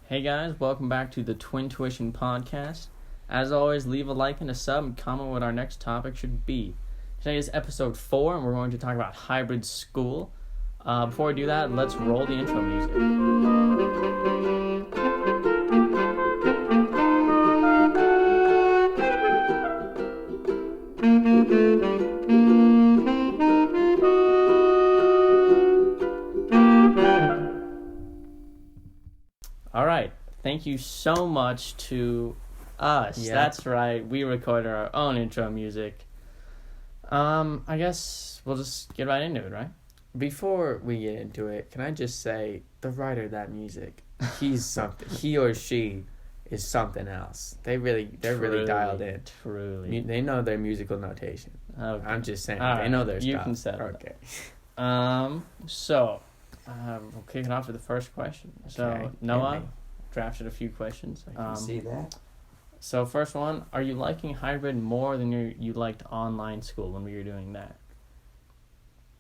Hey guys, welcome back to the Twintuition Podcast. As always, leave a like and a sub and comment what our next topic should be. Today is episode 4 and we're going to talk about hybrid school. Before we do that, let's roll the intro music. Alright, thank you so much to us. Yeah. That's right, we recorded our own intro music. I guess we'll just get right into it, right? Before we get into it, can I just say the writer of that music, he's something. He or she is something else. They're really dialed in. Truly. They know their musical notation. Okay. I'm just saying, All they right, know their you stuff. can settle Okay. We'll kick it off with the first question. So, Okay, Noah hit me. drafted a few questions. I can see that. So, first one, are you liking hybrid more than you liked online school when we were doing that?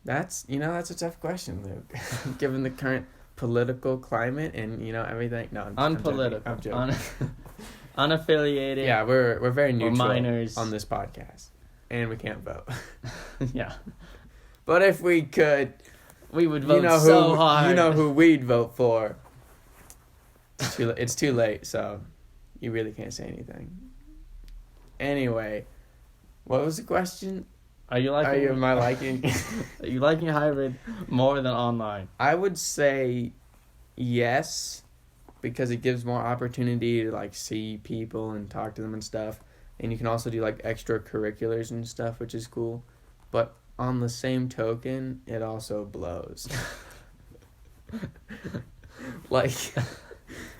That's a tough question, Luke. Given the current political climate and everything. No, Unpolitical. I'm joking. Unaffiliated. Yeah, we're very neutral minors. on this podcast, and we can't vote. Yeah. But if we could, We would vote so hard. You know who we'd vote for. It's too late, so you really can't say anything. Anyway, what was the question? Am I liking? Are you liking hybrid more than online? I would say yes, because it gives more opportunity to see people and talk to them and stuff, and you can also do extracurriculars and stuff, which is cool. But on the same token, it also blows.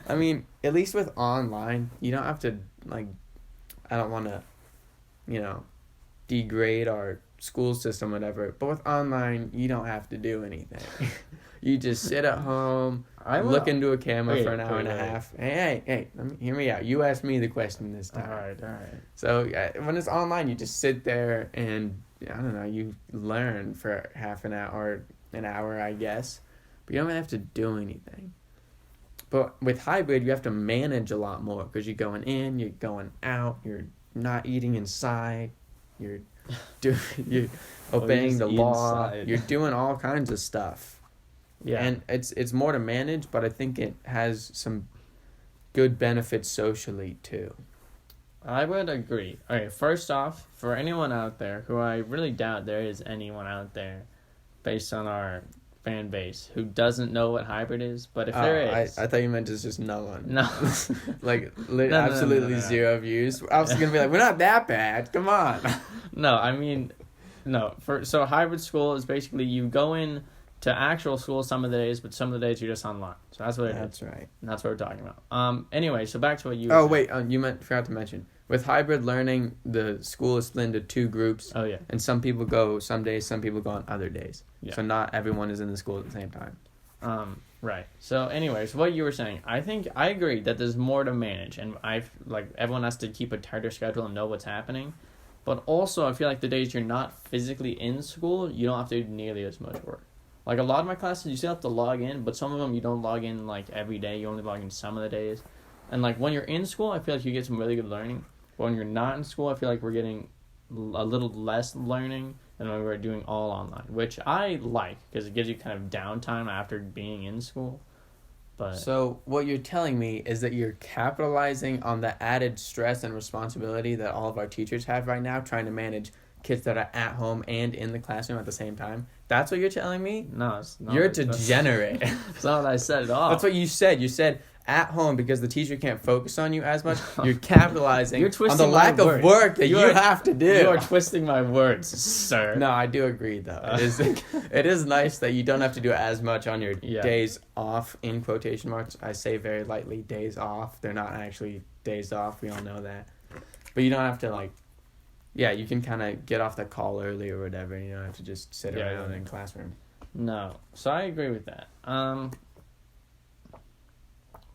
I mean, at least with online, you don't have to, I don't want to, degrade our school system, whatever. But with online, you don't have to do anything. You just sit at home, look into a camera for an hour and a half. Hey, hear me out. You asked me the question this time. All right. So when it's online, you just sit there and, I don't know, you learn for half an hour or an hour, I guess. But you don't have to do anything. But with hybrid, you have to manage a lot more because you're going in, you're going out, you're not eating inside, you're obeying the law, inside. you're doing all kinds of stuff. Yeah. And it's more to manage, but I think it has some good benefits socially too. I would agree. All right, first off, for anyone out there, who I really doubt there is anyone out there, based on our fan base, who doesn't know what hybrid is, but if there is... I thought you meant it's just no one. No. Absolutely zero views. I was going to be we're not that bad. Come on. No, I mean, no. So hybrid school is basically you go in to actual school some of the days, but some of the days you're just online. So that's what it is. That's right. And that's what we're talking about. Anyway, so back to what you were saying. Wait, forgot to mention. With hybrid learning, the school is split into 2 groups. Oh, yeah. And some people go some days, some people go on other days. Yeah. So not everyone is in the school at the same time. Right. So anyways, what you were saying, I agree that there's more to manage, and everyone has to keep a tighter schedule and know what's happening. But also, I feel like the days you're not physically in school, you don't have to do nearly as much work. A lot of my classes, you still have to log in, but some of them you don't log in, every day. You only log in some of the days. And, when you're in school, I feel like you get some really good learning. But when you're not in school, I feel like we're getting a little less learning than when we're doing all online, which I like because it gives you kind of downtime after being in school. But So what you're telling me is that you're capitalizing on the added stress and responsibility that all of our teachers have right now, trying to manage kids that are at home and in the classroom at the same time. That's what you're telling me? No, it's not. You're a degenerate. That's not what I said at all. That's what you said. You said at home because the teacher can't focus on you as much. You're capitalizing on the lack of work that you have to do. You are twisting my words, sir. No, I do agree, though. It is nice that you don't have to do as much on your days off, in quotation marks. I say very lightly days off. They're not actually days off. We all know that. But you don't have to, you can kind of get off the call early or whatever. You don't have to just sit around in classroom. No. So I agree with that.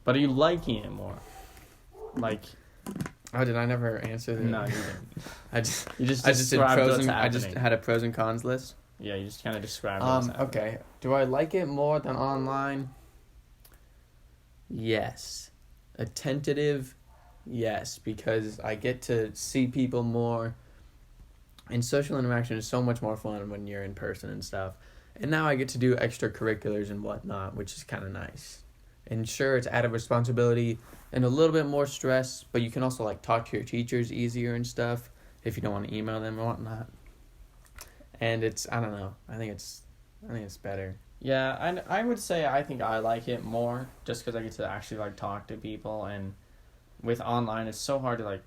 But are you liking it more? Oh, did I never answer that? No, you didn't. I just described what's happening. I just had a pros and cons list. Yeah, you just kind of described what's happening. Okay. Do I like it more than online? Yes. A tentative yes, because I get to see people more. And social interaction is so much more fun when you're in person and stuff. And now I get to do extracurriculars and whatnot, which is kind of nice. And sure, it's added responsibility and a little bit more stress, but you can also like talk to your teachers easier and stuff if you don't want to email them or whatnot. And I don't know. I think it's better. Yeah, I would say I think I like it more just because I get to actually like talk to people, and with online it's so hard to like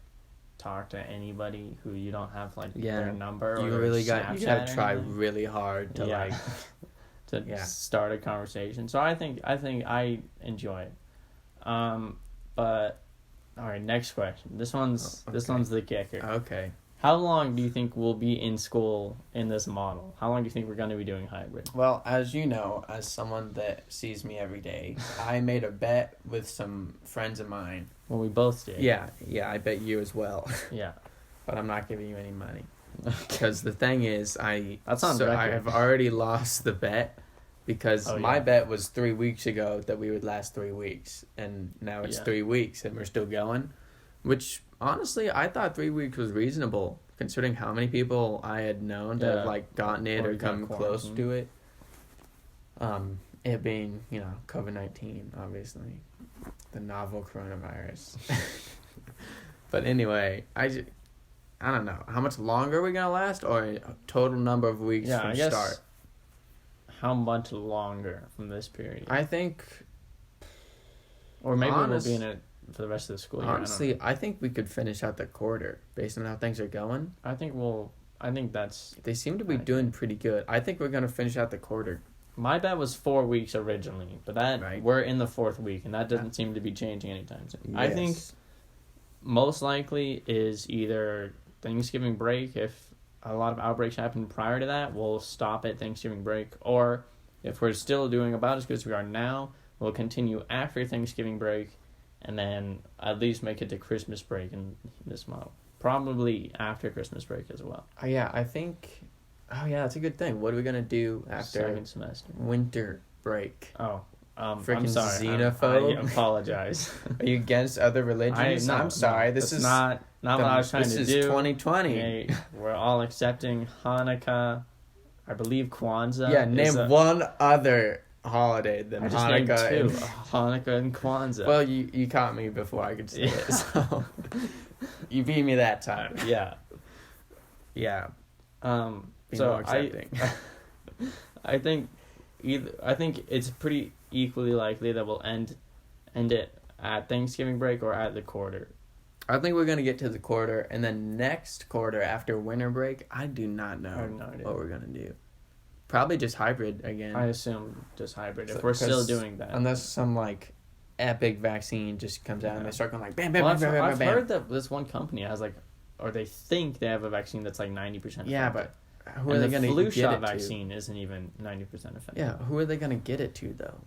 talk to anybody who you don't have like their number or you really got Snapchat to try really hard to like to start a conversation. So I think I enjoy it. But all right, next question. This one's the kicker. Okay. How long do you think we'll be in school in this model? How long do you think we're going to be doing hybrid? Well, as you know, as someone that sees me every day, I made a bet with some friends of mine. Well, we both did. Yeah, I bet you as well. Yeah. But I'm not giving you any money. Because the thing is, I have already lost the bet because my bet was 3 weeks ago that we would last 3 weeks. And now it's 3 weeks and we're still going. Which, honestly, I thought 3 weeks was reasonable, considering how many people I had known that have, like, gotten it or come close to it. It being, COVID-19, obviously. The novel coronavirus. But anyway, I don't know. How much longer are we going to last, or a total number of weeks from start? How much longer from this period? I think... Or maybe we'll be in it for the rest of the school year. Honestly, I think we could finish out the quarter based on how things are going. I think that's... They seem to be doing pretty good. I think we're going to finish out the quarter. My bet was 4 weeks originally, but we're in the fourth week, and that doesn't seem to be changing anytime soon. Yes. I think most likely is either Thanksgiving break. If a lot of outbreaks happen prior to that, we'll stop at Thanksgiving break. Or if we're still doing about as good as we are now, we'll continue after Thanksgiving break, and then at least make it to Christmas break in this model. Probably after Christmas break as well. I think... Oh, yeah, that's a good thing. What are we going to do after second semester? Winter break? Oh, I'm sorry. Xenophobe? I apologize. Are you against other religions? I'm sorry. This is not what I was trying to do. This is 2020. Okay, we're all accepting Hanukkah. I believe Kwanzaa. Yeah, name one other holiday than Hanukkah. I just named two. Hanukkah and Kwanzaa. Well, you caught me before I could say it, so you beat me that time. Yeah. Yeah. So I think it's pretty equally likely that we'll end it at Thanksgiving break or at the quarter. I think we're gonna get to the quarter, and then next quarter after winter break, I do not know what we're gonna do. Probably just hybrid again. I assume just hybrid if we're still doing that. Unless some like epic vaccine just comes out and they start going like bam, bam, bam, bam, bam, I've heard that this one company has like, or they think they have a vaccine that's like 90% effective. Yeah, but who are they going to get it to? The flu shot vaccine isn't even 90% effective. Yeah, who are they going to get it to, though?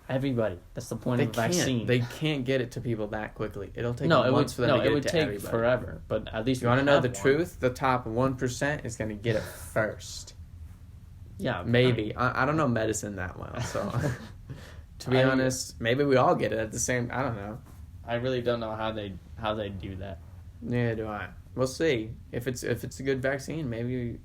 Everybody. That's the point of a vaccine. They can't get it to people that quickly. It'll take months for them to get it to everybody. It would take forever, but at least you want to know the truth? The top 1% is going to get it first. Yeah. Maybe. I don't know medicine that well, so... to be honest, maybe we all get it at the same... I don't know. I really don't know how they do that. Neither do I. We'll see. If it's a good vaccine, maybe...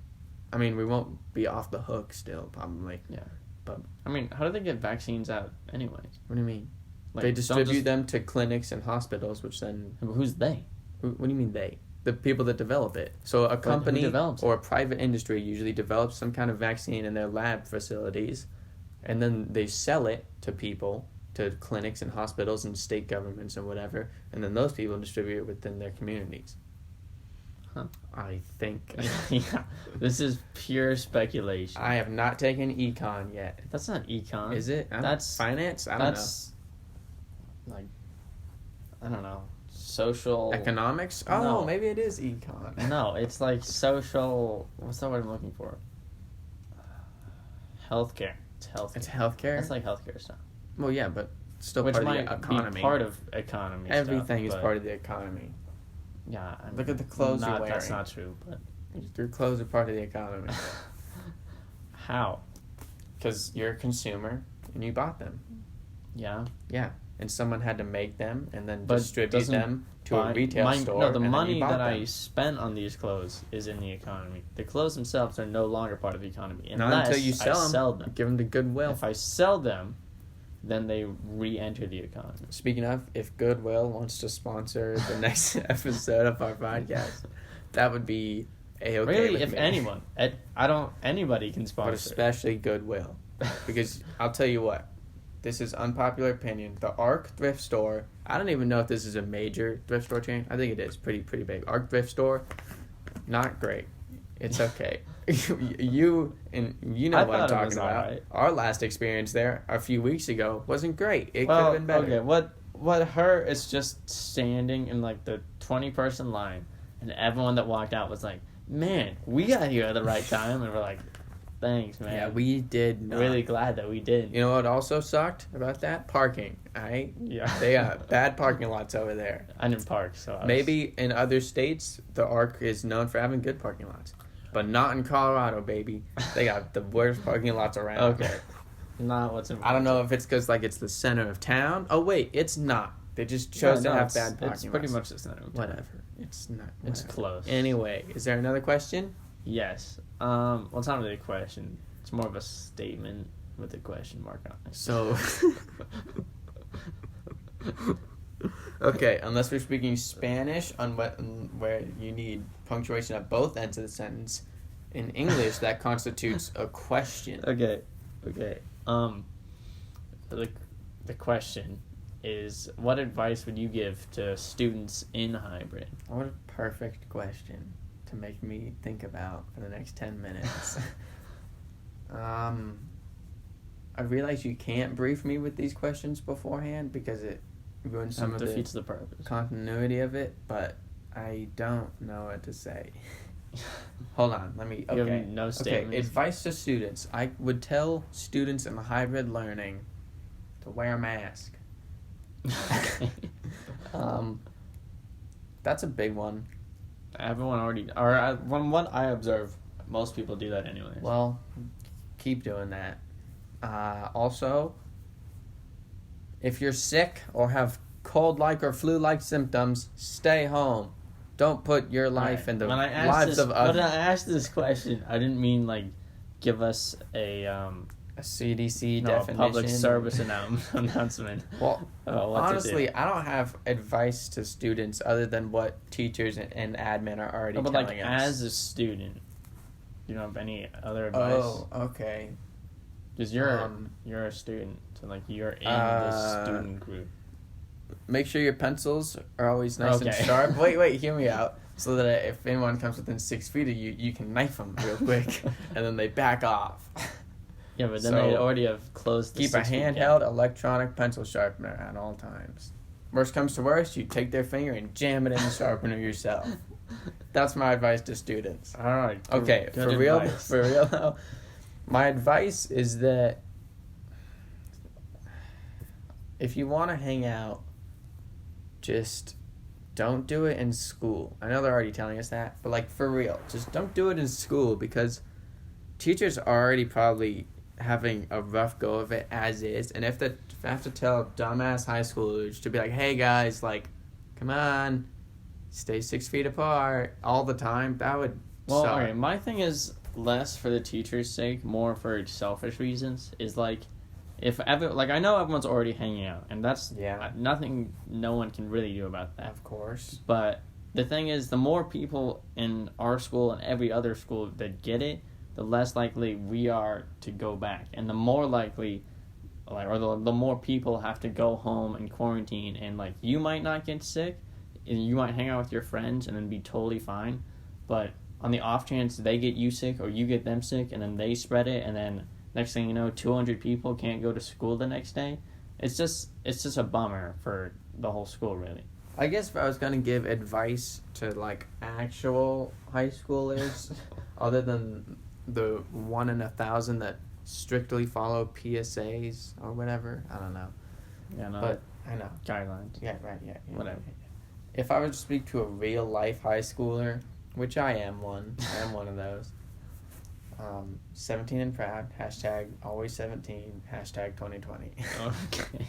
I mean, we won't be off the hook still, probably. Yeah. But, I mean, how do they get vaccines out anyways? What do you mean? Like, they distribute them to clinics and hospitals, which then... Who's they? What do you mean they? The people that develop it. So a company or a private industry usually develops some kind of vaccine in their lab facilities, and then they sell it to people, to clinics and hospitals and state governments and whatever, and then those people distribute it within their communities. Huh. I think. Yeah, this is pure speculation. I have not taken econ yet. That's not econ. Is it? That's finance? I don't know. Like, I don't know. Social... Economics? Oh, no. Maybe it is econ. No, it's like social... What's the word I'm looking for? Healthcare. It's healthcare. It's healthcare? It's like healthcare stuff. Well, yeah, but still part of the economy. Which might be part of economy Everything is part of the economy. Yeah. I mean, look at the clothes you're wearing. That's not true, but... Your clothes are part of the economy. How? Because you're a consumer, and you bought them. Yeah? Yeah. and someone had to make them and then But distribute doesn't them to a retail store. No, the and then money you bought that them. I spent on these clothes is in the economy. The clothes themselves are no longer part of the economy Not unless until you I sell sell them. them. Give them to Goodwill. If I sell them, then they re-enter the economy. Speaking of, if Goodwill wants to sponsor the next episode of our podcast, that would be A-okay Really, with if me. anyone, anybody can sponsor. But especially Goodwill. Because I'll tell you what, this is unpopular opinion. The Arc thrift store, I don't even know if this is a major thrift store chain. I think it is pretty big. Arc thrift store, not great. It's okay. you know what I'm talking about. Right. Our last experience there a few weeks ago wasn't great. It could have been better. Okay, what hurt is just standing in like the 20-person line, and everyone that walked out was like, "Man, we got here at the right time," and we're like, "Thanks, man." Yeah, we did not. Really glad that we did. You know what also sucked about that? Parking. Alright? Yeah. They got bad parking lots over there. I didn't park, so Maybe in other states, the Arc is known for having good parking lots. But not in Colorado, baby. They got the worst parking lots around. Okay. Not what's important. I don't know if it's because like it's the center of town. Oh wait, it's not. They just chose to have bad parking lots. It's pretty much the center of town. Whatever. It's not. It's whatever. close. Anyway, is there another question? Yes. Well, it's not really a question. It's more of a statement with a question mark on it. So. Okay, unless we're speaking Spanish where you need punctuation at both ends of the sentence, in English that constitutes a question. Okay. The question is, what advice would you give to students in hybrid? What a perfect question to make me think about for the next 10 minutes. I realize you can't brief me with these questions beforehand because it ruins some of defeats the purpose. Continuity of it, but I don't know what to say. Hold on, let me. You Okay, have no okay. statements? Advice to students: I would tell students in hybrid learning to wear a mask. That's a big one. Everyone already, from what I observe, most people do that anyway. Well, keep doing that. Also, if you're sick or have cold-like or flu-like symptoms, stay home. Don't put your life in the lives of others. When I asked this question, I didn't mean like give us a CDC a definition. public service announcement. Well, honestly, do. I don't have advice to students other than what teachers and admin are already but telling like us. as a student, you don't have any other advice? Oh, okay. Because you're a student, so like you're in the student group. Make sure your pencils are always nice and Okay. sharp. Wait, hear me out. So that if anyone comes within 6 feet of you, you can knife them real quick, and then they back off. Yeah, but then So, they already have closed the Keep a 6 feet gap. handheld electronic pencil sharpener at all times. Worst comes to worst, you take their finger and jam it in the sharpener yourself. That's my advice to students. All right. Okay, good for real though, my advice is that if you want to hang out, just don't do it in school. I know they're already telling us that, but like for real, just don't do it in school because teachers are already probably having a rough go of it as is, and if I have to tell dumbass high schoolers to be like, hey guys, like, come on, stay 6 feet apart all the time, that would suck. Okay, my thing is less for the teacher's sake, more for selfish reasons, is like, I know everyone's already hanging out, and that's nothing no one can really do about that. Of course. But the thing is, the more people in our school and every other school that get it, the less likely we are to go back. And the more likely, the more people have to go home and quarantine, and like, you might not get sick, and you might hang out with your friends and then be totally fine, but on the off chance they get you sick or you get them sick and then they spread it, and then next thing you know 200 people can't go to school the next day, it's just a bummer for the whole school, really. I guess if I was gonna give advice to like actual high schoolers, other than the 1 in 1,000 that strictly follow PSAs or whatever, I don't know. Yeah, no, But I know. guidelines. Yeah, right. Yeah. Whatever. If I were to speak to a real life high schooler, which I am one, of those. 17 and proud. #always 17. #2020. Okay.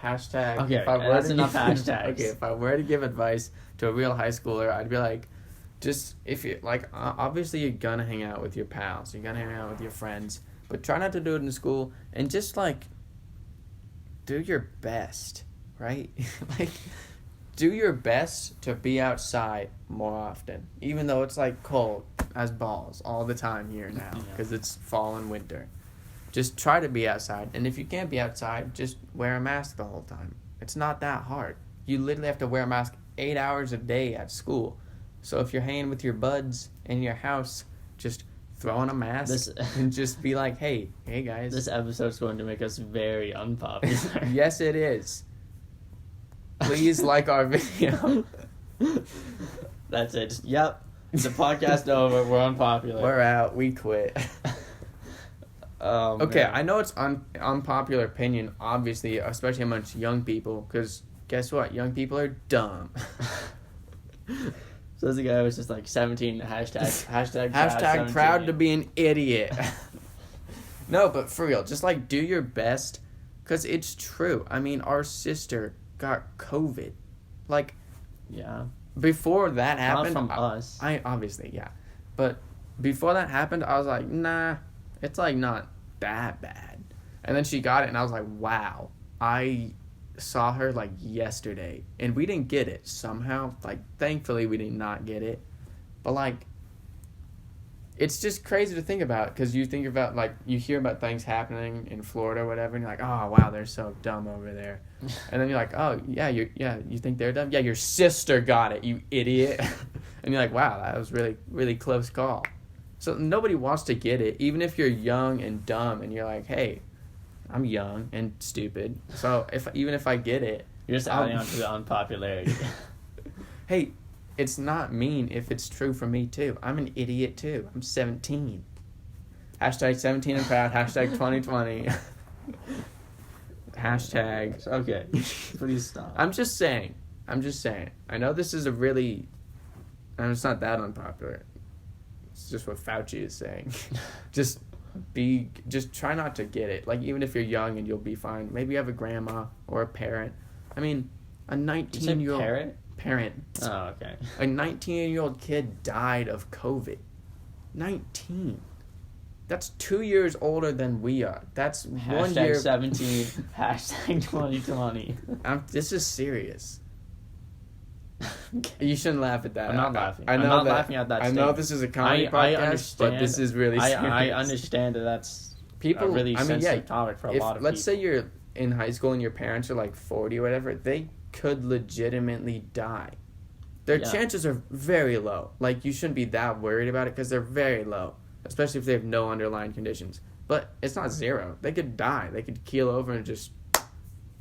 Hashtag. Okay, if I were that's to enough give- hashtags. Okay, if I were to give advice to a real high schooler, I'd be like, just if you like, obviously you're gonna hang out with your pals, you're gonna hang out with your friends, but try not to do it in school, and just like do your best, right? Like, do your best to be outside more often, even though it's like cold as balls all the time here now because it's fall and winter. Just try to be outside, and if you can't be outside, just wear a mask the whole time. It's not that hard. You literally have to wear a mask 8 hours a day at school. So if you're hanging with your buds in your house, just throw on a mask and just be like, hey guys. This episode's going to make us very unpopular. Yes, it is. Please like our video. That's it. Yep. The podcast over. We're unpopular. We're out. We quit. Okay, man. I know it's unpopular opinion, obviously, especially amongst young people, because guess what? Young people are dumb. So this guy was just like 17 hashtag proud to be an idiot. No, but for real, just like do your best, because it's true. I mean, our sister got COVID. Like, yeah. Before that happened, Not from us. I obviously, yeah. But before that happened, I was like, nah, it's like not that bad. And then she got it, and I was like, wow. I saw her like yesterday, and we didn't get it somehow. Like, thankfully, we did not get it. But like, it's just crazy to think about, because you think about, like, you hear about things happening in Florida or whatever, and you're like, oh wow, they're so dumb over there. And then you're like, oh yeah, you think they're dumb? Yeah, your sister got it, you idiot. And you're like, wow, that was really, really close call. So nobody wants to get it, even if you're young and dumb, and you're like, hey, I'm young and stupid, so even if I get it, you're just adding on to the unpopularity. Hey, it's not mean if it's true for me too. I'm an idiot too. I'm 17. Hashtag 17 and proud. Hashtag 2020. Hashtag. Okay, please stop. I'm just saying. I know this is a really, and it's not that unpopular. It's just what Fauci is saying. Just try not to get it. Like, even if you're young and you'll be fine. Maybe you have a grandma or a parent. I mean, a 19-year-old parent. Oh, okay. A 19-year-old kid died of COVID. 19. That's 2 years older than we are. That's hashtag 1 year. 17. Hashtag 2020. This is serious. You shouldn't laugh at that. I'm not laughing. I know I'm not that, laughing at that I know statement. this is a comedy podcast, I understand, but this is really serious. I understand that that's people, a really sensitive topic for a lot of people. Let's say you're in high school and your parents are like 40 or whatever, they could legitimately die. Their chances are very low. Like, you shouldn't be that worried about it because they're very low, especially if they have no underlying conditions. But it's not zero. They could die. They could keel over and just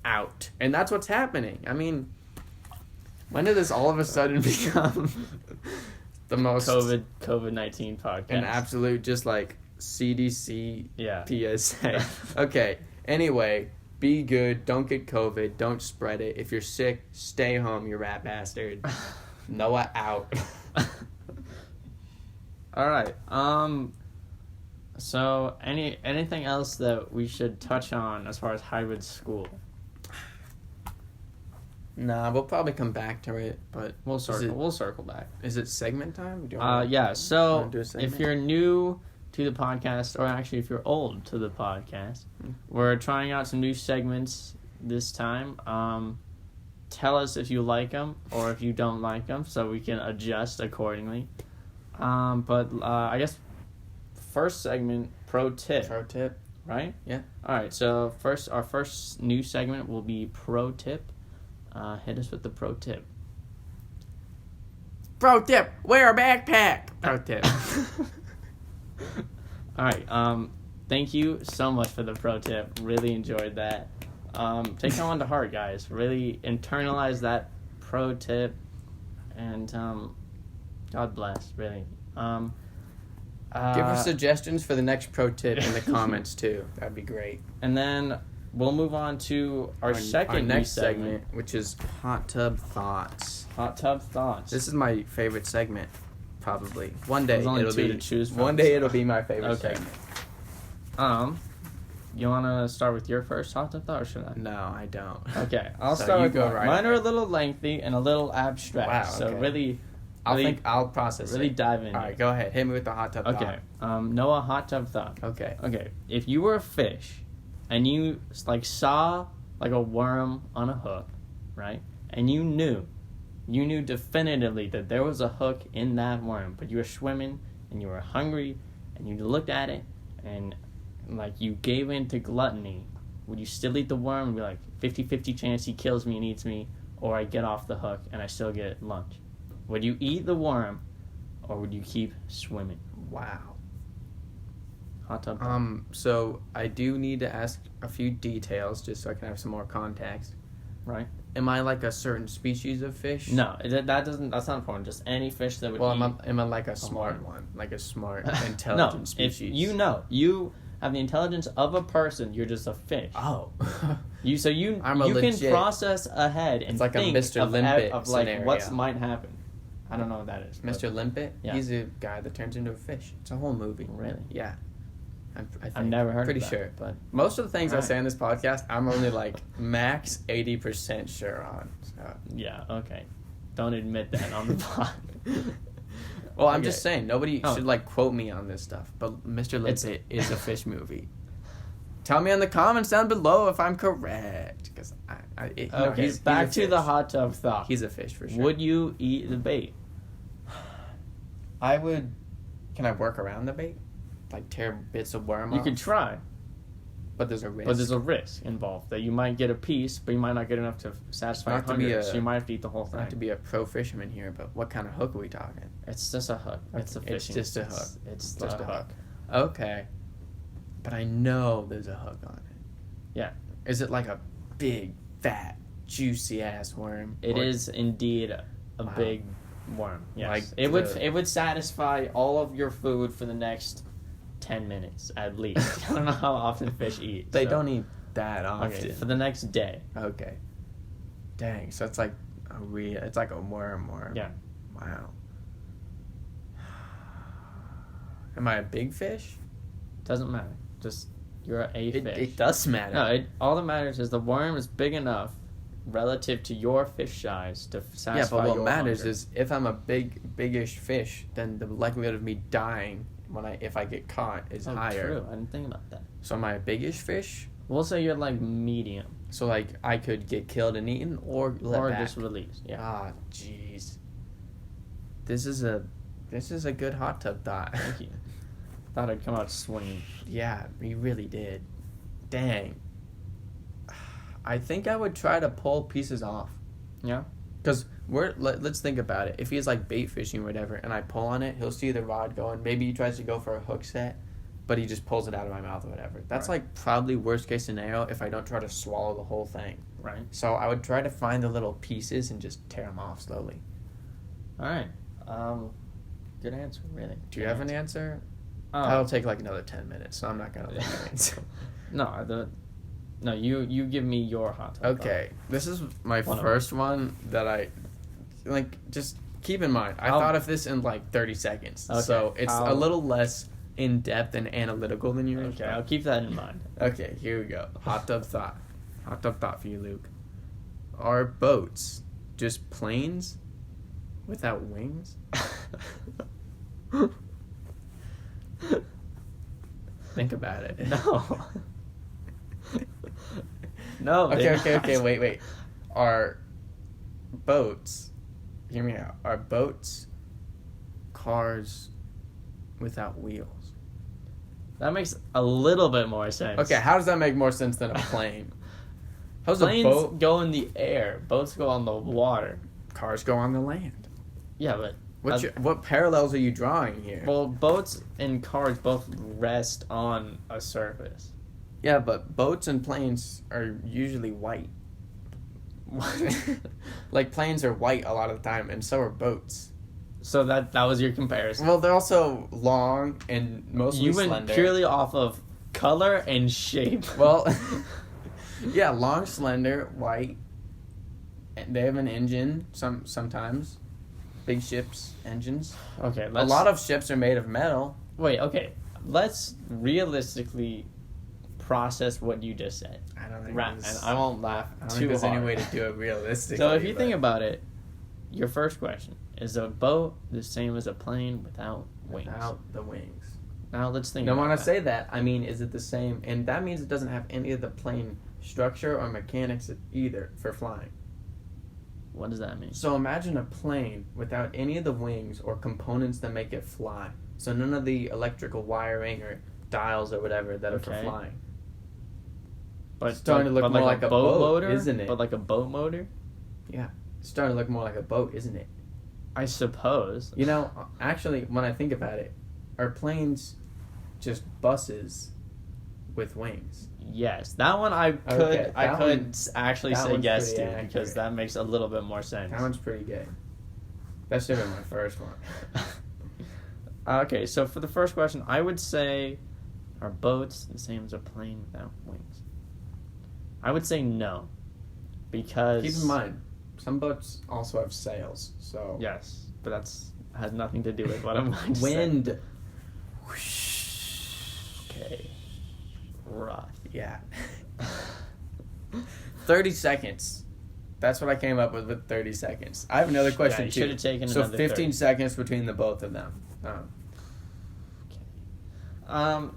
out. And that's what's happening. I mean, when did this all of a sudden become the most COVID-19 podcast? An absolute just like CDC PSA. Okay. Anyway, be good. Don't get COVID. Don't spread it. If you're sick, stay home, you rat bastard. Noah out. All right. So anything else that we should touch on as far as hybrid school? Nah, we'll probably come back to it, but we'll circle back. Is it segment time? So if you're new to the podcast, or actually if you're old to the podcast, we're trying out some new segments this time. Tell us if you like them or if you don't like them, so we can adjust accordingly. But I guess first segment, pro tip. Pro tip, right? Yeah. All right. So our first new segment will be pro tip. Hit us with the pro tip. Pro tip: wear a backpack. Pro tip. All right. Thank you so much for the pro tip. Really enjoyed that. Take that one to heart, guys. Really internalize that pro tip, and God bless. Really. Give us suggestions for the next pro tip in the comments too. That'd be great. And then we'll move on to our next segment, which is Hot Tub Thoughts. Hot Tub Thoughts. This is my favorite segment, probably. One day There's only it'll two be. to choose from, One day it'll be my favorite segment. You want to start with your first hot tub thought, or should I? No, I don't. Okay, I'll So start you with go mine. right Mine are a ahead. little lengthy and a little abstract. Wow, So okay. really, I'll process really it. dive in. All right, go ahead. Hit me with the hot tub Okay. Noah, hot tub thought. thought. Okay. Okay, if you were a fish, and you like saw like a worm on a hook, right? And you knew definitively that there was a hook in that worm, but you were swimming and you were hungry, and you looked at it, and like you gave in to gluttony. Would you still eat the worm and be like 50-50 chance he kills me and eats me, or I get off the hook and I still get lunch? Would you eat the worm, or would you keep swimming? Wow. Hot tub. So I do need to ask a few details just so I can have some more context. Right. Am I like a certain species of fish? No, that's not important. Just any fish that would Well, eat. am I like a smart one? Like a smart, intelligent No, species? if you have the intelligence of a person, you're just a fish. Oh. I'm you can legit- process ahead and It's like a think Mr. of, Limpet of like scenario. what might happen. I don't know what that is. but- Mr. Limpet? Yeah. He's a guy that turns into a fish. It's a whole movie. Really? Yeah. I think. I've never heard. Pretty of that, sure. but Most of the things I Alright. say on this podcast, I'm only like max 80% sure on. So. yeah, okay. Don't admit that on the pod. Well, I'm Okay. just saying, nobody Oh. should like quote me on this stuff. But Mr. It's- Limpet is a fish movie. Tell me in the comments down below if I'm correct, because Okay, he's back a to the fish. hot tub thought. He's a fish for sure. Would you eat the bait? I would? Can I work around the bait? Like tear bits of worm You off? could try, But there's a risk. but there's a risk involved that you might get a piece, but you might not get enough to satisfy your Not to be hunger, a- so you might have to eat the whole thing. Not to be a pro fisherman here, but what kind of hook are we talking? It's just a hook. It's a Okay, it's fishing. just a hook. It's Just the a hook. Okay. But I know there's a hook on it. Yeah. Is it like a big, fat, juicy ass worm? It Or- is indeed a Wow. big worm. Yes. Like it would satisfy all of your food for the next 10 minutes at least. I don't know how often fish eat. They so- don't eat that often. Okay, for the next day. Okay. Dang, so it's like it's like a worm. Yeah. Wow. Am I a big fish? Doesn't matter. Just you're a fish. It does matter. No, all that matters is the worm is big enough relative to your fish size to satisfy Yeah, but what your matters hunger. is if I'm a biggish fish, then the likelihood of me dying if I get caught is higher. True. I didn't think about that. So am I a biggish fish? We'll say you're like medium So like I could get killed and eaten or let or back. just released. Yeah. Ah, jeez. This is a good hot tub thought. Thank you. Thought I'd come out swinging. Yeah, you really did. Dang. I think I would try to pull pieces off. Yeah. Because let's think about it. If he's like bait fishing or whatever, and I pull on it, he'll see the rod going. Maybe he tries to go for a hook set, but he just pulls it out of my mouth or whatever. That's Right. like probably worst case scenario if I don't try to swallow the whole thing. Right. So I would try to find the little pieces and just tear them off slowly. All right. Good answer. Really. Do you have an answer? Oh. That'll take like another 10 minutes, so I'm not gonna let you answer. No, you give me your hot tub. Okay, this is my One of first one that I like. Just keep in mind, I I'll- thought of this in like 30 seconds, Okay, so it's a I'll- little less in depth and analytical than yours. Okay, I'll keep that in mind. Okay, here we go. Hot tub thought. Hot tub thought for you, Luke. Are boats just planes without wings? Think about it. No. No. they're Okay. not. Wait. Are boats? Hear me out. Are boats cars without wheels? That makes a little bit more sense. Okay, how does that make more sense than a plane? How's Planes a boat? go in the air. Boats go on the water. Cars go on the land. Yeah, but What parallels are you drawing here? well, boats and cars both rest on a surface. Yeah, but boats and planes are usually white. Like planes are white a lot of the time, and so are boats. So that was your comparison. Well, they're also long and mostly You went slender. purely off of color and shape. Well, yeah, long, slender, white. And they have an engine. Sometimes, big ships engines. Okay, A lot of ships are made of metal. wait. Okay, let's realistically process what you just said. I don't think And I won't laugh I don't too think there's hard. any way to do it realistically. So if you think about it, your first question, is a boat the same as a plane without wings? without the wings. Now let's think No, about when I that. say that, I mean, is it the same? And that means it doesn't have any of the plane structure or mechanics either for flying. What does that mean? So imagine a plane without any of the wings or components that make it fly. So none of the electrical wiring or dials or whatever that are for Okay. flying. But It's starting to look more like a boat, motor, isn't it? But like a boat motor, It's starting to look more like a boat, isn't it? I suppose. You know, actually, when I think about it, are planes just buses with wings? Yes, that one I could Okay, I that could one- actually that say one's yes pretty to because accurate. that makes a little bit more sense. That one's pretty good. That should have been my first one. Okay, so for the first question, I would say, are boats the same as a plane without wings? I would say no, because Keep in mind, some boats also have sails, so... Yes, but that's has nothing to do with what I'm going to Wind. say. Okay, rough. Yeah. 30 seconds. That's what I came up with 30 seconds. I have another question, you too. should have taken So another 15 30. seconds between the both of them.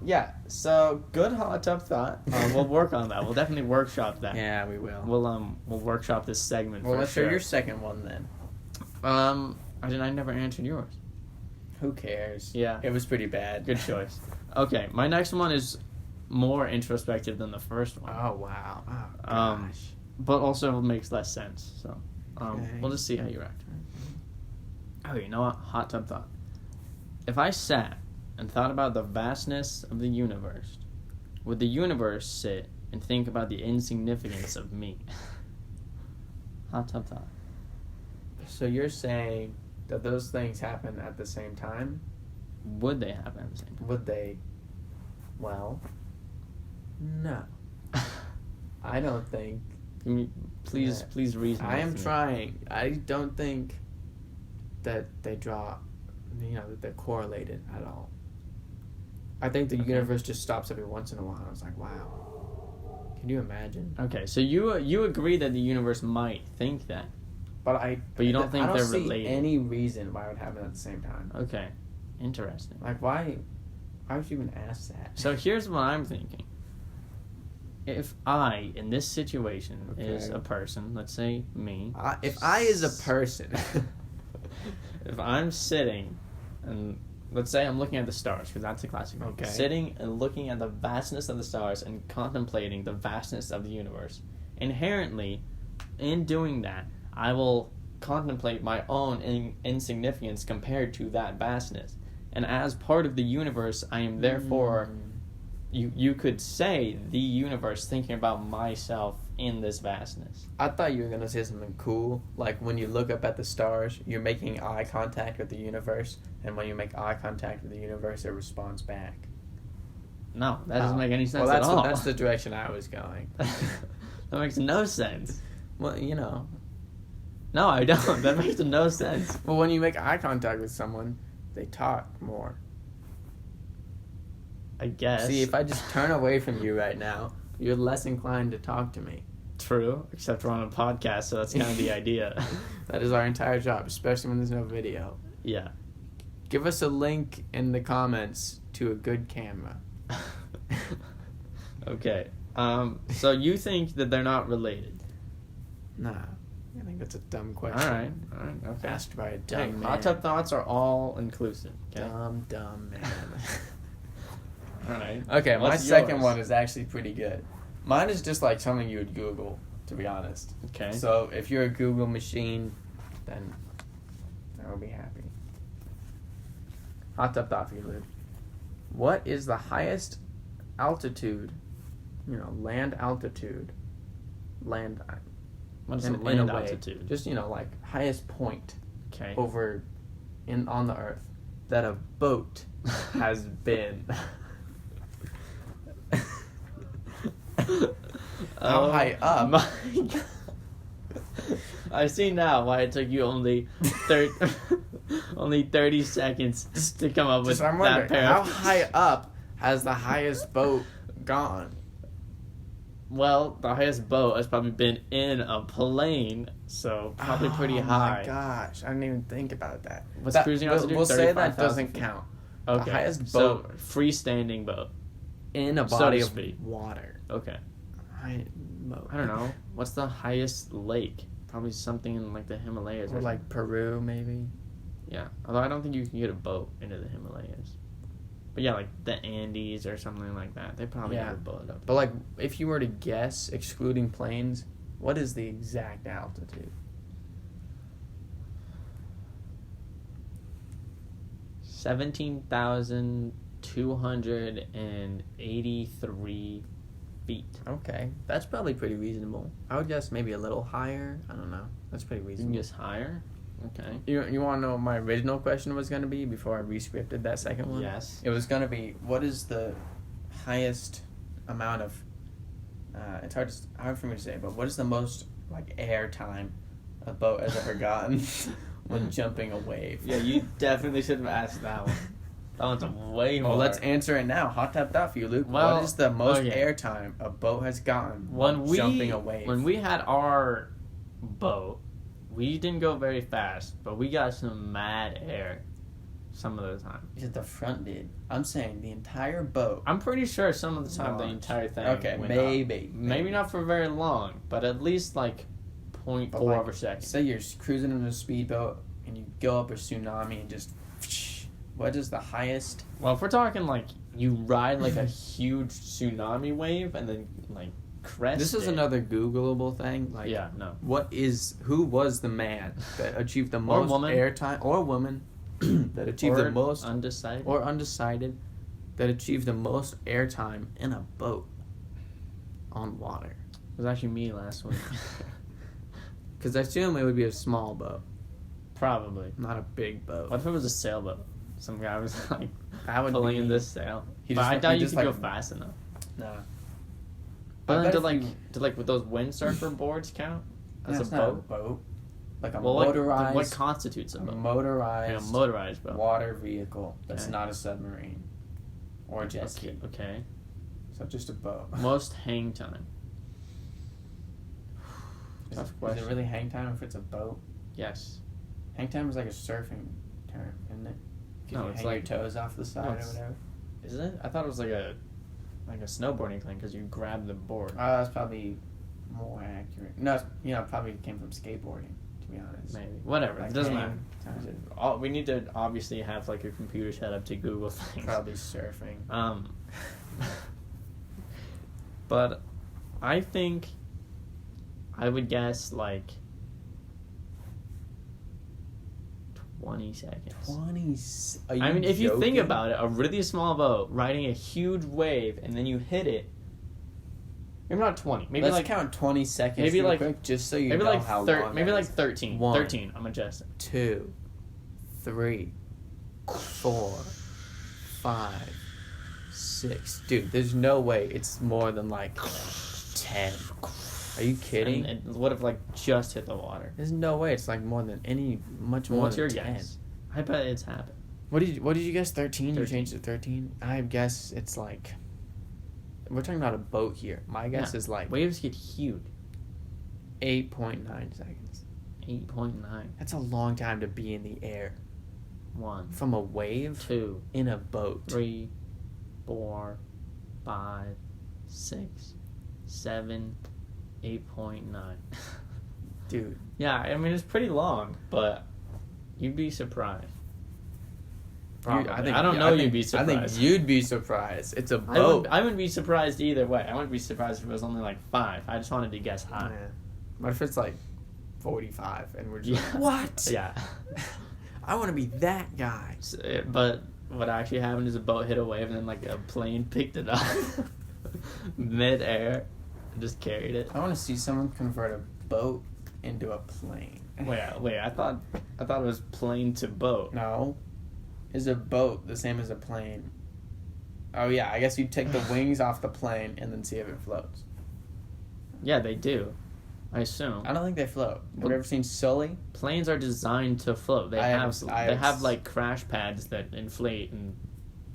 Yeah, so good hot tub thought. We'll work on that. We'll definitely workshop that. Yeah, we will. We'll workshop this segment. Well, for let's sure. hear your second one then. I never answered yours. Who cares? Yeah. It was pretty bad. Good choice. Okay, my next one is more introspective than the first one. Oh, wow. Oh, Um, gosh. But also makes less sense. So, Okay. we'll just see how you react. Oh, you know what? Hot tub thought. If I sat and thought about the vastness of the universe, would the universe sit and think about the insignificance of me? Hot tub thought. So you're saying that those things happen at the same time? Would they happen at the same time? Would they? Well, no. I don't think. Can you please Yeah. please reason. I am with me. trying. I don't think that they draw, that they're correlated at all. I think the Okay. universe just stops every once in a while. I was like, wow. Can you imagine? Okay, so you agree that the universe might think that. But you don't think I don't they're see related. any reason why it would happen at the same time. Okay, interesting. Like, why would you even ask that? So here's what I'm thinking. If I, in this situation, is Okay. a person, let's say me. If I is a person, If I'm sitting, and let's say I'm looking at the stars, because that's a classic. Okay. Sitting and looking at the vastness of the stars and contemplating the vastness of the universe. Inherently, in doing that, I will contemplate my own insignificance compared to that vastness. And as part of the universe, I am therefore... You could say the universe thinking about myself in this vastness. I thought you were gonna say something cool, like when you look up at the stars, you're making eye contact with the universe, and when you make eye contact with the universe, it responds back. No, that doesn't make any sense well, at all. That's the direction I was going. That makes no sense. Well, No, I don't. That makes no sense. Well, when you make eye contact with someone, they talk more. I guess. See, if I just turn away from you right now, you're less inclined to talk to me. True, except we're on a podcast, so that's kind of the idea. That is our entire job, especially when there's no video. Yeah. Give us a link in the comments to a good camera. Okay. So you think that they're not related? Nah, I think that's a dumb question. All right. Okay. Asked by a Hey, dumb man. hot tub thoughts are all inclusive. Okay. Dumb man. All right. Okay, my What's second yours? one is actually pretty good. Mine is just like something you would Google, to be honest. Okay. So if you're a Google machine, then I will be happy. Hot tub thought for you, Luke. What is the highest altitude, land altitude, What is in the a land way, altitude? just, like highest point Okay. over on the earth that a boat has been? How high up? My God. I see now why it took you only 30 seconds to come up with I'm that wondering, pair. how high up has the highest boat gone? Well, the highest boat has probably been in a plane, so probably pretty high. Oh my gosh, I didn't even think about that. What's cruising altitude? We'll say that 35,000 doesn't feet. count. Okay. The highest So, boat freestanding boat. in a so body to of speak. water. Okay. Boat. I don't know. What's the highest lake? Probably something in like the Himalayas. Or like Peru, maybe. Yeah. Although I don't think you can get a boat into the Himalayas. But yeah, like the Andes or something like that. They probably have a boat up. But like, if you were to guess, excluding planes, what is the exact altitude? 17,283 feet. Okay, that's probably pretty reasonable. I would guess maybe a little higher. I don't know. That's pretty You can reasonable. guess higher? Okay. You want to know what my original question was going to be before I re-scripted that second one? Yes. It was going to be, what is the highest amount of, it's hard for me to say, but what is the most like air time a boat has ever gotten when jumping a wave? Yeah, you definitely should have asked that one. That one's way more. Well, let's answer it now. Hot tapped out for you, Luke. Well, what is the most okay. air time a boat has gotten jumping a wave? When we had our boat, we didn't go very fast, but we got some mad air some of the time. You said the front did. I'm saying the entire boat. I'm pretty sure some of the time the Launch. entire thing Okay, went maybe. up. Maybe not for very long, but at least like 0.4 But, like, of a second. Say you're cruising in a speedboat and you go up a tsunami and just. What is the highest? Well, if we're talking like you ride like a huge tsunami wave and then like crest This is it. another Googleable thing. Like, Yeah, no. Who was the man that achieved the most woman. airtime, or woman that achieved Or the most, undecided. or undecided, that achieved the most airtime in a boat on water? It was actually me last week. Because I assume it would be a small boat, Probably. not a big boat. What if it was a sailboat? Some guy was like That would pulling be in this sail. He But just- I doubt he you just, could like- go fast enough. Nah. But I then bet did if like you- did like with those windsurfer boards count as That's a not boat? boat. Like a Well, like, motorized. what constitutes a a boat? motorized. Like a motorized boat. water vehicle that's Okay. not a submarine or a jet Okay. ski. Okay. So just a boat. Most hang time. Is Tough it question. really hang time if it's a boat? Yes. Hang time is like a surfing term, isn't it? Because No, you it's hang like- your toes off the side or it's- whatever. Is it? I thought it was like a snowboarding thing because you grab the board. Oh, that's probably more accurate. No, it probably came from skateboarding, to be honest. Maybe. Whatever. Like It doesn't hang matter. time. We need to obviously have like a computer set up to Google things. Probably surfing. But I think I would guess like 20 seconds. 20. I mean, if you think about it, a really small boat riding a huge wave and then you hit it. Maybe not 20. Maybe Let's like count 20 seconds. maybe real like- quick, just so you maybe know like how long. maybe that like is. 13. 1, 13. I'm adjusting. 2, 3, 4, 5, 6. Dude, there's no way it's more than like 10. Are you kidding? And what if like just hit the water? There's no way it's like much more What's than your 10. guess? I bet it's happened. What did you guess? 13? You 13. changed it to 13? I guess it's like, we're talking about a boat here. My guess Yeah. is like Waves get huge. 8.9 seconds. 8.9. That's a long time to be in the air. 1, From a wave 2, in a boat. 3, 4, 5, 6, 7, 8.9. Dude. Yeah, I mean it's pretty long, but you'd be surprised. Probably. I don't know you'd be surprised. I think you'd be surprised. It's a boat. I wouldn't be surprised either way. I wouldn't be surprised if it was only like 5. I just wanted to guess high. Yeah. What if it's like 45 and we're just Yeah. like, what? Yeah. I want to be that guy. But what actually happened is a boat hit a wave and then like a plane picked it up mid-air and just carried it. I want to see someone convert a boat into a plane. Wait, I thought it was plane to boat. No. Is a boat the same as a plane? Oh, yeah. I guess you take the wings off the plane and then see if it floats. Yeah, they do. I assume. I don't think they float. Have Well- you ever seen Sully? Planes are designed to float. They I have have- like crash pads that inflate and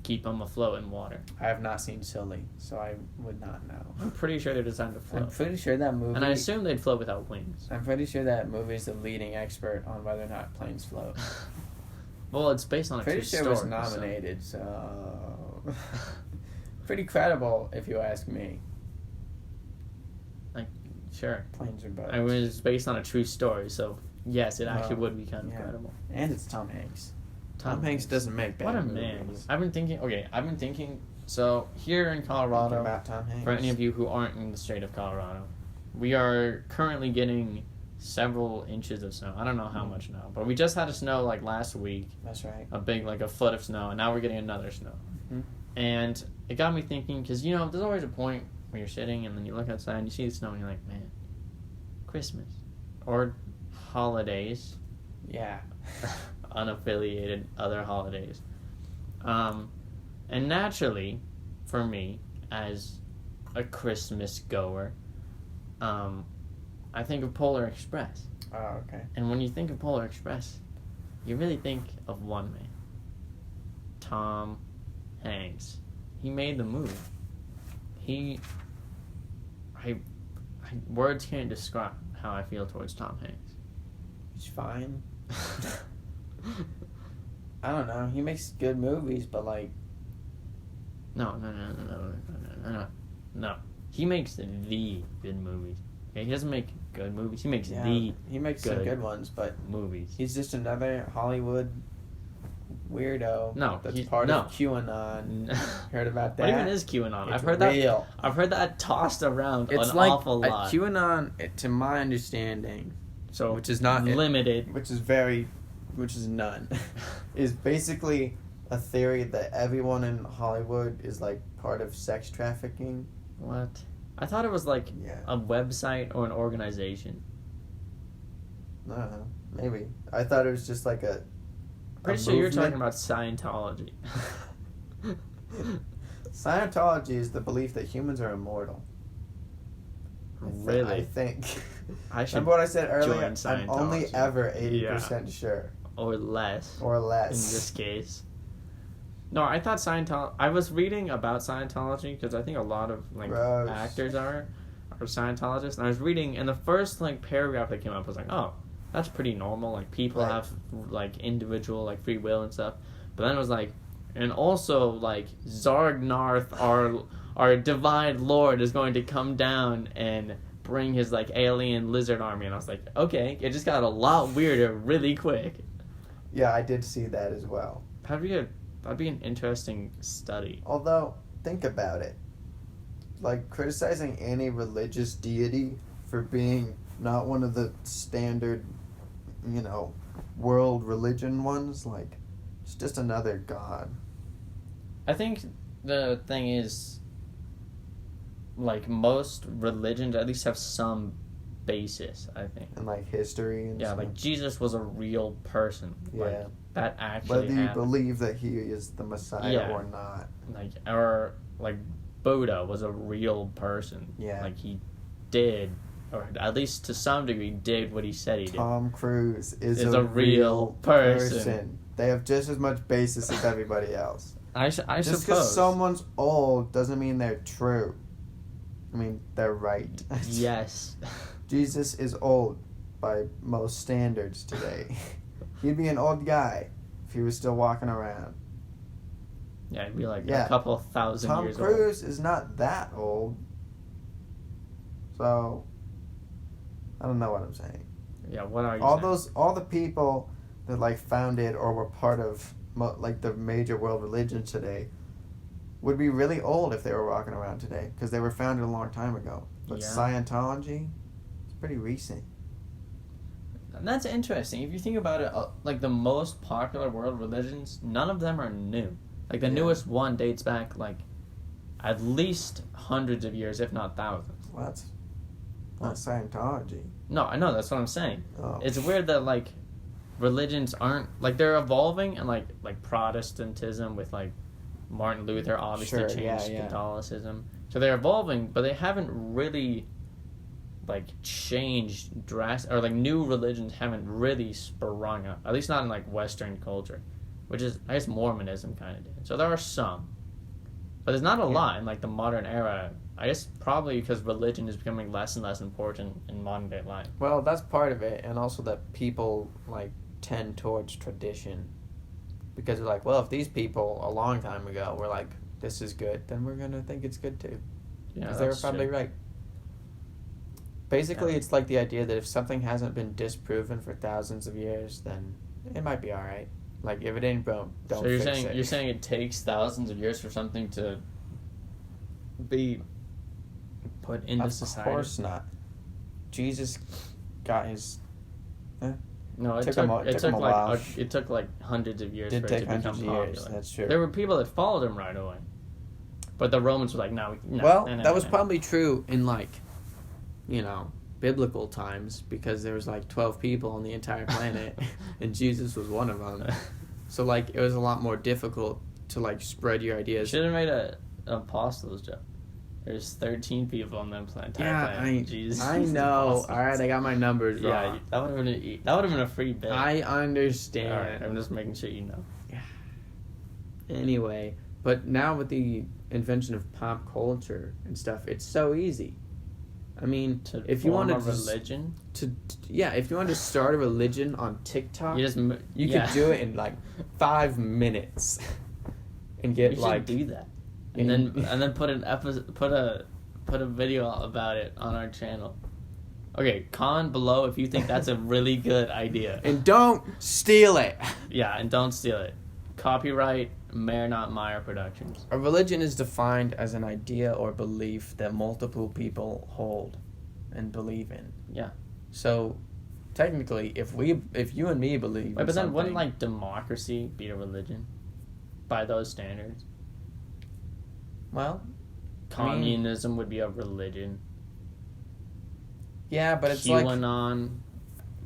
keep them afloat in water. I have not seen Sully, so I would not know. I'm pretty sure they're designed to float. I'm pretty sure that movie... And I assume they'd float without wings. I'm pretty sure that movie's the leading expert on whether or not planes float. Well, it's based on a true story. Pretty sure it was nominated, so... Pretty credible, if you ask me. Like, sure. Planes or boats. I mean, it's based on a true story, so yes, it actually would be kind of yeah. credible. And it's Tom Hanks. Tom Hanks doesn't make bad movies. What a man. I've been thinking, so here in Colorado, about Tom Hanks. For any of you who aren't in the state of Colorado, we are currently getting several inches of snow. I don't know how much now, but we just had a snow like last week. That's right. A big, like a foot of snow, and now we're getting another snow. Mm-hmm. And it got me thinking, because, you know, there's always a point where you're sitting and then you look outside and you see the snow and you're like, man, Christmas. Or holidays. Yeah. Unaffiliated other holidays. And naturally, for me, as a Christmas goer, I think of Polar Express. Oh, okay. And when you think of Polar Express, you really think of one man. Tom Hanks. He made the movie. Words can't describe how I feel towards Tom Hanks. He's fine. I don't know. He makes good movies, but like... No. He makes the good movies. Okay, he doesn't make good movies. He makes He makes some good ones, but... movies. He's just another Hollywood weirdo. No, that's part of QAnon. Heard about that? What even is QAnon? It's real. I've heard that tossed around it's an like awful lot. QAnon, to my understanding, so which is not limited, which is none, is basically a theory that everyone in Hollywood is like part of sex trafficking. What? I thought it was like a website or an organization. No, maybe. I thought it was just like a Pretty sure you're talking about Scientology. Scientology is the belief that humans are immortal. Really? I think. I should Remember what I said earlier? join Scientology. I'm only ever 80% sure. Or less. Or less. In this case. No, I thought Scientology... I was reading about Scientology because I think a lot of like actors are Scientologists. And I was reading, and the first like paragraph that came up was like, oh, that's pretty normal. Like, people have like individual like free will and stuff. But then it was like, and also like Zargnarth, our divine lord, is going to come down and bring his like alien lizard army. And I was like, okay, it just got a lot weirder really quick. Yeah, I did see that as well. That'd be an interesting study. Although, think about it. Like, criticizing any religious deity for being not one of the standard, world religion ones, like, it's just another god. I think the thing is, like, most religions at least have some basis, I think. And, like, history and stuff. Like, Jesus was a real person. Yeah. Like, that actually whether you happened. Believe that he is the Messiah or not. Like, or, like, Buddha was a real person. Yeah. Like, he did, or at least to some degree, did what he said he did. Tom Cruise is a real person. They have just as much basis as everybody else. I just suppose. Just because someone's old doesn't mean they're true. I mean, they're right. Yes. Jesus is old by most standards today. He'd be an old guy if he was still walking around. Yeah, he'd be like a couple thousand years old. Tom Cruise is not that old. So, I don't know what I'm saying. Yeah, what are you saying? All the people that, like, founded or were part of, like, the major world religions today would be really old if they were walking around today, because they were founded a long time ago. But Scientology, it's pretty recent. And that's interesting. If you think about it, like, the most popular world religions, none of them are new. Like, the newest one dates back, like, at least hundreds of years, if not thousands. Well, that's not Scientology. No, I know, that's what I'm saying. Oh. It's weird that, like, religions aren't, like, they're evolving, and, like Protestantism with, like, Martin Luther obviously changed Catholicism. So they're evolving, but they haven't really, like, changed drastically, or, like, new religions haven't really sprung up, at least not in, like, Western culture. which is, I guess, Mormonism kind of did. So there are some. But there's not a lot in, like, the modern era. I guess probably because religion is becoming less and less important in modern day life. Well, that's part of it, and also that people, like, tend towards tradition. Because they're like, well, if these people a long time ago were like, this is good, then we're going to think it's good too. Yeah, Because they were probably right. Basically, it's like the idea that if something hasn't been disproven for thousands of years, then it might be all right. Like, if it ain't broke, don't fix it. You're saying it takes thousands of years for something to be put into society? Of course not. Jesus got his... No, it took like hundreds of years for it to become popular. That's true. There were people that followed him right away. But the Romans were like, no. That was probably true in, like, biblical times, because there was like 12 people on the entire planet and Jesus was one of them. So, like, it was a lot more difficult to, like, spread your ideas. You should have made an apostles joke. There's 13 people on the entire planet. Jesus. I know. All right, I got my numbers wrong. Yeah, that would have been a free bit. I understand. All right, I'm just making sure you know. Yeah. Anyway, but now with the invention of pop culture and stuff, it's so easy. I mean, if you wanted religion, if you wanted to start a religion on TikTok, you could do it in like 5 minutes, and get do that, and then put a video about it on our channel. Okay, comment below if you think that's a really good idea, and don't steal it. Yeah, and don't steal it. Copyright Mayor Not Meyer Productions. A religion is defined as an idea or belief that multiple people hold and believe in. Yeah. So, technically, if you and me believe in but then something, wouldn't, like, democracy be a religion? By those standards? Well, communism would be a religion. Yeah, but it's QAnon,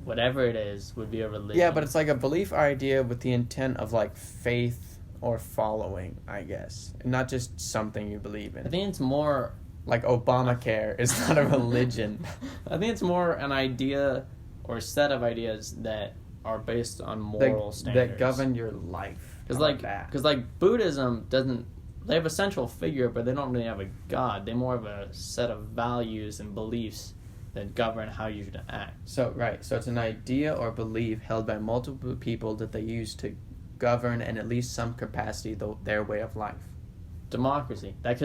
whatever it is, would be a religion. Yeah, but it's like a belief or idea with the intent of, like, faith or following, I guess. And not just something you believe in. I think it's more... Like Obamacare is not a religion. I think it's more an idea or a set of ideas that are based on moral standards. That govern your life. Because, like, Buddhism doesn't... They have a central figure, but they don't really have a god. They more have a set of values and beliefs that govern how you should act. So it's an idea or belief held by multiple people that they use to govern in at least some capacity their way of life. Democracy. That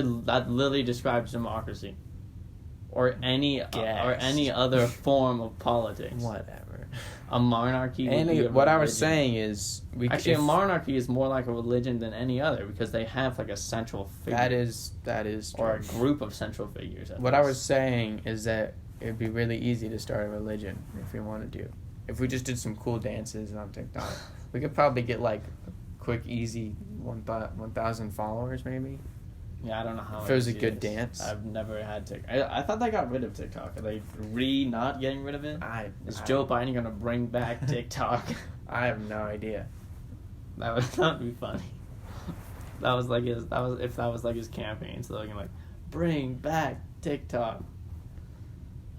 literally describes democracy, or any other form of politics. Whatever. A monarchy. What I was saying is, a monarchy is more like a religion than any other, because they have like a central figure. That is true. Or a group of central figures. What I was saying is that it'd be really easy to start a religion if we wanted to. If we just did some cool dances on TikTok, we could probably get like a quick, easy 1,000 followers, maybe. Yeah, I don't know how. If it was a good dance. I've never had TikTok. I thought they got rid of TikTok. Are they not getting rid of it? Is Joe Biden gonna bring back TikTok? I have no idea. That would be funny. If that was like his campaign, so they're like, bring back TikTok.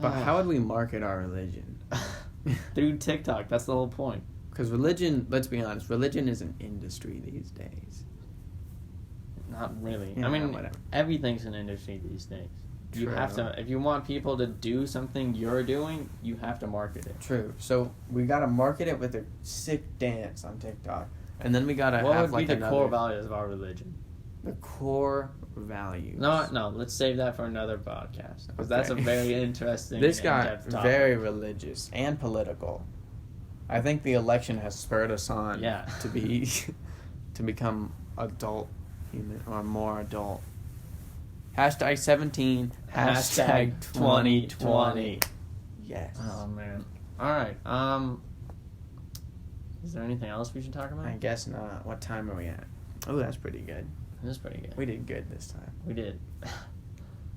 But how would we market our religion? Through TikTok. That's the whole point. Because religion, let's be honest, religion is an industry these days. Not really. Yeah, I mean, whatever. Everything's an industry these days. True. You have to, if you want people to do something you're doing, you have to market it. True. So we gotta market it with a sick dance on TikTok, and then we gotta what have would be the core values of our religion? The core values. No. Let's save that for another podcast, because that's a very interesting. This got very religious and political. I think the election has spurred us on. To become adult human or more adult. Hashtag 17. Hashtag 2020. Yes. Oh man. All right. Is there anything else we should talk about? I guess not. What time are we at? Oh, that's pretty good. That's pretty good. We did good this time. We did.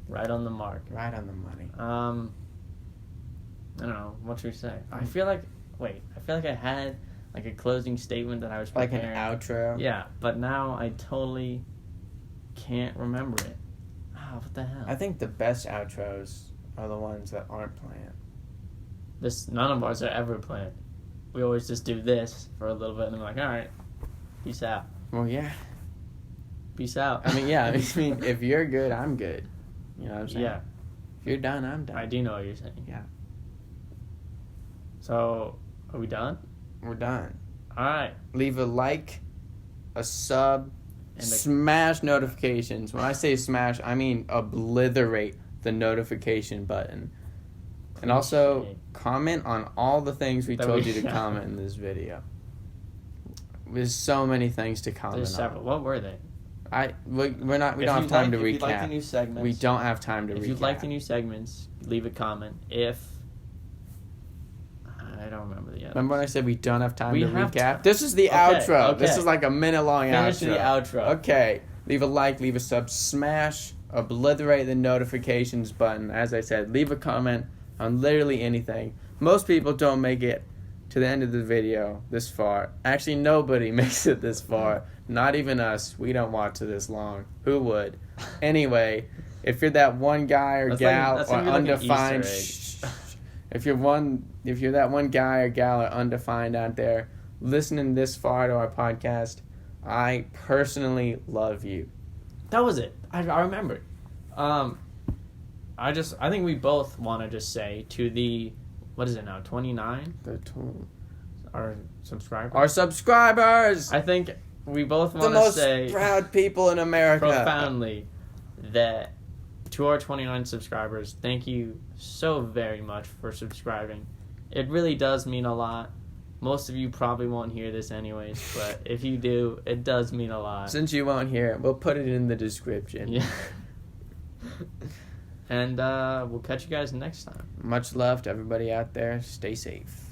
Right on the mark. Right on the money. I don't know. What should we say? I feel like I had like a closing statement that I was preparing. Like an outro? Yeah, but now I totally can't remember it. What the hell? I think the best outros are the ones that aren't planned. None of ours are ever planned. We always just do this for a little bit and then we're like, alright. Peace out. Well, yeah. Peace out. I mean, yeah. I mean, if you're good, I'm good. You know what I'm saying? Yeah. If you're done, I'm done. I do know what you're saying. Yeah. So, are we done? We're done. All right. Leave a like, a sub, And smash notifications. When I say smash, I mean obliterate the notification button. And also comment on all the things we told you to comment in this video. There's so many things to comment There's several. on. What were they? We don't have time to recap. If you like the new segments, We don't have time to recap. If you like the new segments, leave a comment. If I don't remember the other. Remember when I said we don't have time to have recap? This is the outro. Okay. This is like a minute long Finish outro. the outro. Okay. Leave a like, leave a sub, smash, obliterate the notifications button. As I said, leave a comment on literally anything. Most people don't make it to the end of the video this far. Actually, nobody makes it this far. Not even us. We don't watch it this long. Who would? Anyway, if you're that one guy or gal or undefined, if you're that one guy or gal or undefined out there listening this far to our podcast, I personally love you. That was it. I remembered. I think we both want to just say to the, what is it now, 29? Our subscribers. Our subscribers! I think we both The want to most say proud people in America. profoundly that to our 29 subscribers, thank you so very much for subscribing. It really does mean a lot. Most of you probably won't hear this anyways, but if you do, it does mean a lot. Since you won't hear it, we'll put it in the description. Yeah. And we'll catch you guys next time. Much love to everybody out there. Stay safe.